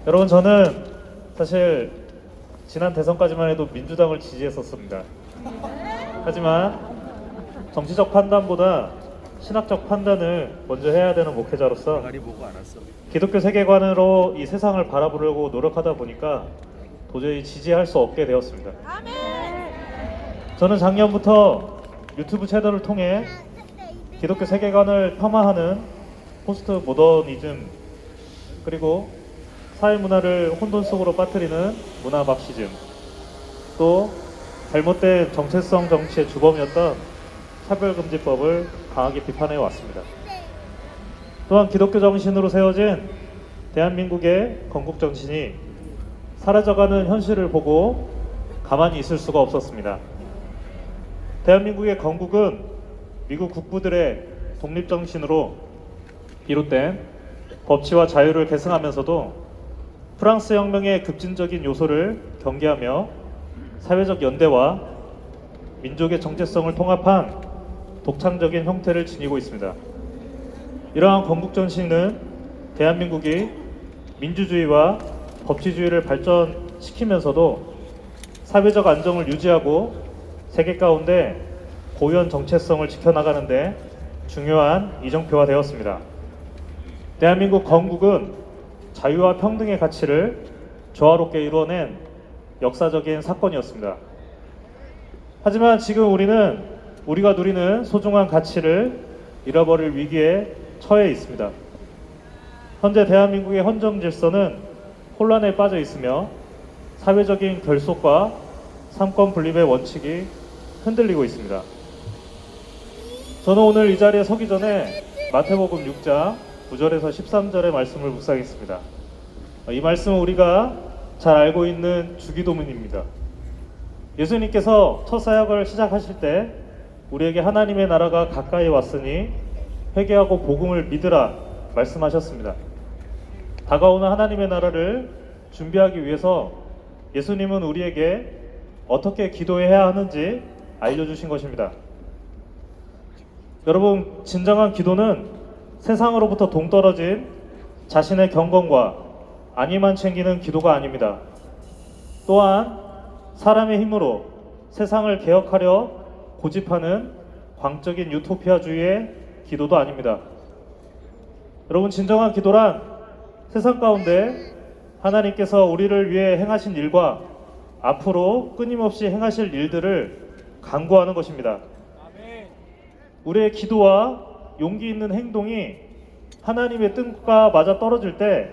여러분, 저는 사실 지난 대선까지만 해도 민주당을 지지했었습니다. 하지만 정치적 판단보다 신학적 판단을 먼저 해야 되는 목회자로서 기독교 세계관으로 이 세상을 바라보려고 노력하다 보니까 도저히 지지할 수 없게 되었습니다. 저는 작년부터 유튜브 채널을 통해 기독교 세계관을 폄하하는 포스트 모더니즘, 그리고 사회문화를 혼돈 속으로 빠뜨리는 문화 막시즘, 또 잘못된 정체성 정치의 주범이었던 차별금지법을 강하게 비판해 왔습니다. 또한 기독교 정신으로 세워진 대한민국의 건국 정신이 사라져가는 현실을 보고 가만히 있을 수가 없었습니다. 대한민국의 건국은 미국 국부들의 독립정신으로 비롯된 법치와 자유를 계승하면서도 프랑스 혁명의 급진적인 요소를 경계하며 사회적 연대와 민족의 정체성을 통합한 독창적인 형태를 지니고 있습니다. 이러한 건국정신은 대한민국이 민주주의와 법치주의를 발전시키면서도 사회적 안정을 유지하고 세계 가운데 고유한 정체성을 지켜나가는 데 중요한 이정표가 되었습니다. 대한민국 건국은 자유와 평등의 가치를 조화롭게 이루어낸 역사적인 사건이었습니다. 하지만 지금 우리가 누리는 소중한 가치를 잃어버릴 위기에 처해 있습니다. 현재 대한민국의 헌정 질서는 혼란에 빠져 있으며 사회적인 결속과 삼권 분립의 원칙이 흔들리고 있습니다. 저는 오늘 이 자리에 서기 전에 마태복음 6장 9절에서 13절의 말씀을 묵상했습니다. 이 말씀은 우리가 잘 알고 있는 주기도문입니다. 예수님께서 첫 사역을 시작하실 때 우리에게 하나님의 나라가 가까이 왔으니 회개하고 복음을 믿으라 말씀하셨습니다. 다가오는 하나님의 나라를 준비하기 위해서 예수님은 우리에게 어떻게 기도해야 하는지 알려주신 것입니다. 여러분, 진정한 기도는 세상으로부터 동떨어진 자신의 경건과 안위만 챙기는 기도가 아닙니다. 또한 사람의 힘으로 세상을 개혁하려 고집하는 광적인 유토피아주의의 기도도 아닙니다. 여러분, 진정한 기도란 세상 가운데 하나님께서 우리를 위해 행하신 일과 앞으로 끊임없이 행하실 일들을 간구하는 것입니다. 우리의 기도와 용기 있는 행동이 하나님의 뜻과 맞아 떨어질 때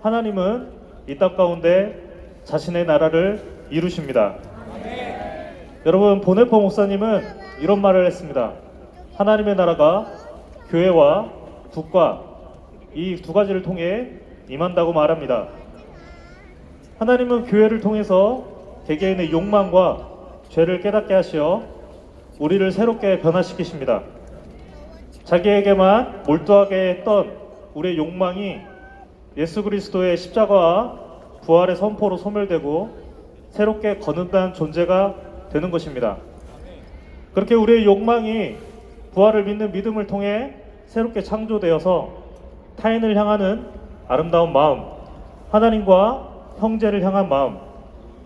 하나님은 이 땅 가운데 자신의 나라를 이루십니다. 여러분, 보네포 목사님은 이런 말을 했습니다. 하나님의 나라가 교회와 국가, 이 두 가지를 통해 임한다고 말합니다. 하나님은 교회를 통해서 개개인의 욕망과 죄를 깨닫게 하시어 우리를 새롭게 변화시키십니다. 자기에게만 몰두하게 했던 우리의 욕망이 예수 그리스도의 십자가와 부활의 선포로 소멸되고 새롭게 거듭난 존재가 되는 것입니다. 그렇게 우리의 욕망이 부활을 믿는 믿음을 통해 새롭게 창조되어서 타인을 향하는 아름다운 마음, 하나님과 형제를 향한 마음,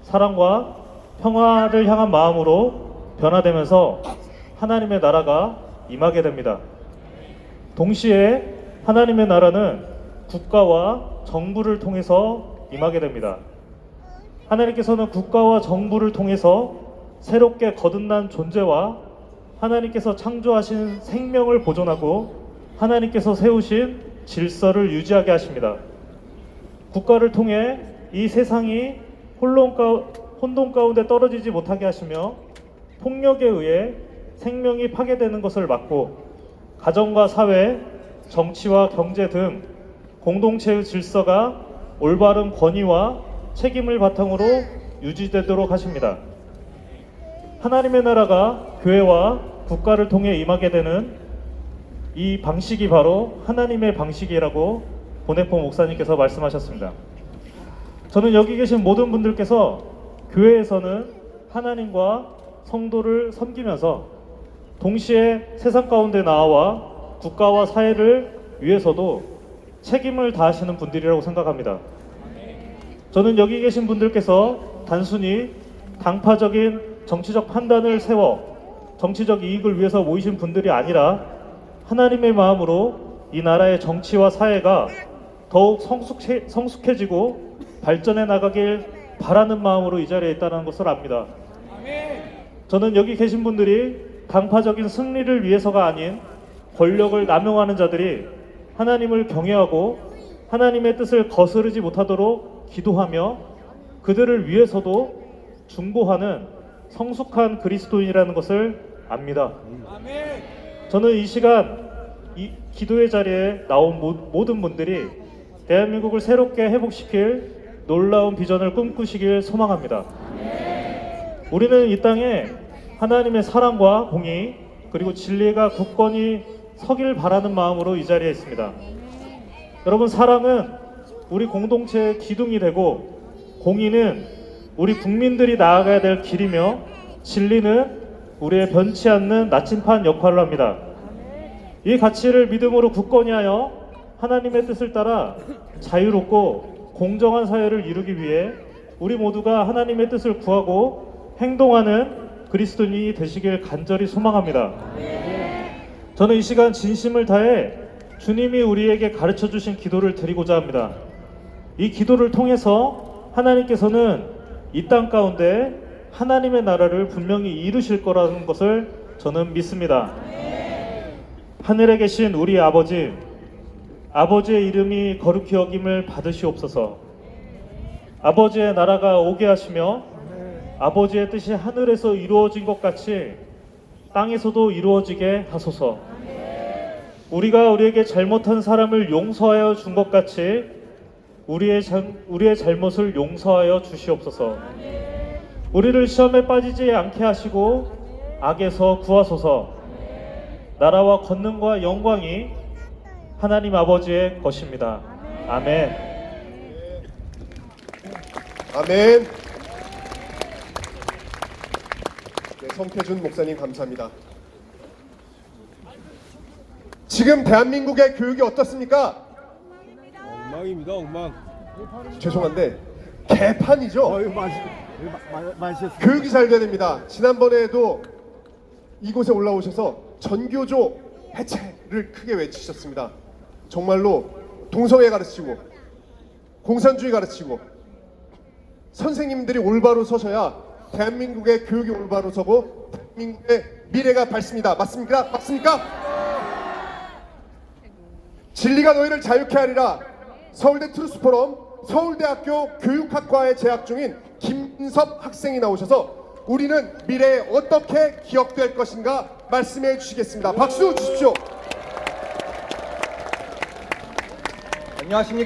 사랑과 평화를 향한 마음으로 변화되면서 하나님의 나라가 임하게 됩니다. 동시에 하나님의 나라는 국가와 정부를 통해서 임하게 됩니다. 하나님께서는 국가와 정부를 통해서 새롭게 거듭난 존재와 하나님께서 창조하신 생명을 보존하고 하나님께서 세우신 질서를 유지하게 하십니다. 국가를 통해 이 세상이 혼돈 가운데 떨어지지 못하게 하시며 폭력에 의해 생명이 파괴되는 것을 막고 가정과 사회, 정치와 경제 등 공동체의 질서가 올바른 권위와 책임을 바탕으로 유지되도록 하십니다. 하나님의 나라가 교회와 국가를 통해 임하게 되는 이 방식이 바로 하나님의 방식이라고 보네포 목사님께서 말씀하셨습니다. 저는 여기 계신 모든 분들께서 교회에서는 하나님과 성도를 섬기면서 동시에 세상 가운데 나와 국가와 사회를 위해서도 책임을 다하시는 분들이라고 생각합니다. 저는 여기 계신 분들께서 단순히 당파적인 정치적 판단을 세워 정치적 이익을 위해서 모이신 분들이 아니라 하나님의 마음으로 이 나라의 정치와 사회가 더욱 성숙해지고 발전해 나가길 바라는 마음으로 이 자리에 있다는 것을 압니다. 저는 여기 계신 분들이 당파적인 승리를 위해서가 아닌 권력을 남용하는 자들이 하나님을 경외하고 하나님의 뜻을 거스르지 못하도록 기도하며 그들을 위해서도 중보하는 성숙한 그리스도인이라는 것을 압니다. 저는 이 시간 이 기도의 자리에 나온 모든 분들이 대한민국을 새롭게 회복시킬 놀라운 비전을 꿈꾸시길 소망합니다. 우리는 이 땅에 하나님의 사랑과 공의 그리고 진리가 굳건히 서길 바라는 마음으로 이 자리에 있습니다. 여러분, 사랑은 우리 공동체의 기둥이 되고 공의는 우리 국민들이 나아가야 될 길이며 진리는 우리의 변치 않는 나침판 역할을 합니다. 이 가치를 믿음으로 굳건히 하여 하나님의 뜻을 따라 자유롭고 공정한 사회를 이루기 위해 우리 모두가 하나님의 뜻을 구하고 행동하는 그리스도인이 되시길 간절히 소망합니다. 저는 이 시간 진심을 다해 주님이 우리에게 가르쳐 주신 기도를 드리고자 합니다. 이 기도를 통해서 하나님께서는 이 땅 가운데 하나님의 나라를 분명히 이루실 거라는 것을 저는 믿습니다. 하늘에 계신 우리 아버지, 아버지의 이름이 거룩히 여김을 받으시옵소서. 아버지의 나라가 오게 하시며 아버지의 뜻이 하늘에서 이루어진 것 같이 땅에서도 이루어지게 하소서. 우리가 우리에게 잘못한 사람을 용서하여 준 것 같이 우리의 잘못을 용서하여 주시옵소서. 우리를 시험에 빠지지 않게 하시고 악에서 구하소서. 나라와 권능과 영광이 하나님 아버지의 것입니다. 아멘. 아멘. 네, 성태준 목사님 감사합니다. 지금 대한민국의 교육이 어떻습니까? 엉망입니다, 엉망. 죄송한데 개판이죠. 어유 많으셨습니다. 교육이 잘 돼야 됩니다. 지난번에도 이곳에 올라오셔서 전교조 해체를 크게 외치셨습니다. 정말로 동성애 가르치고 공산주의 가르치고 선생님들이 올바로 서셔야 대한민국의 교육이 올바로 서고 대한민국의 미래가 밝습니다. 맞습니까? 맞습니까? 진리가 너희를 자유케 하리라. 서울대 트루스포럼 서울대학교 교육학과에 재학 중인 김인섭 학생이 나오셔서 우리는 미래에 어떻게 기억될 것인가 말씀해 주시겠습니다. 박수 주십시오. 안녕하십니까.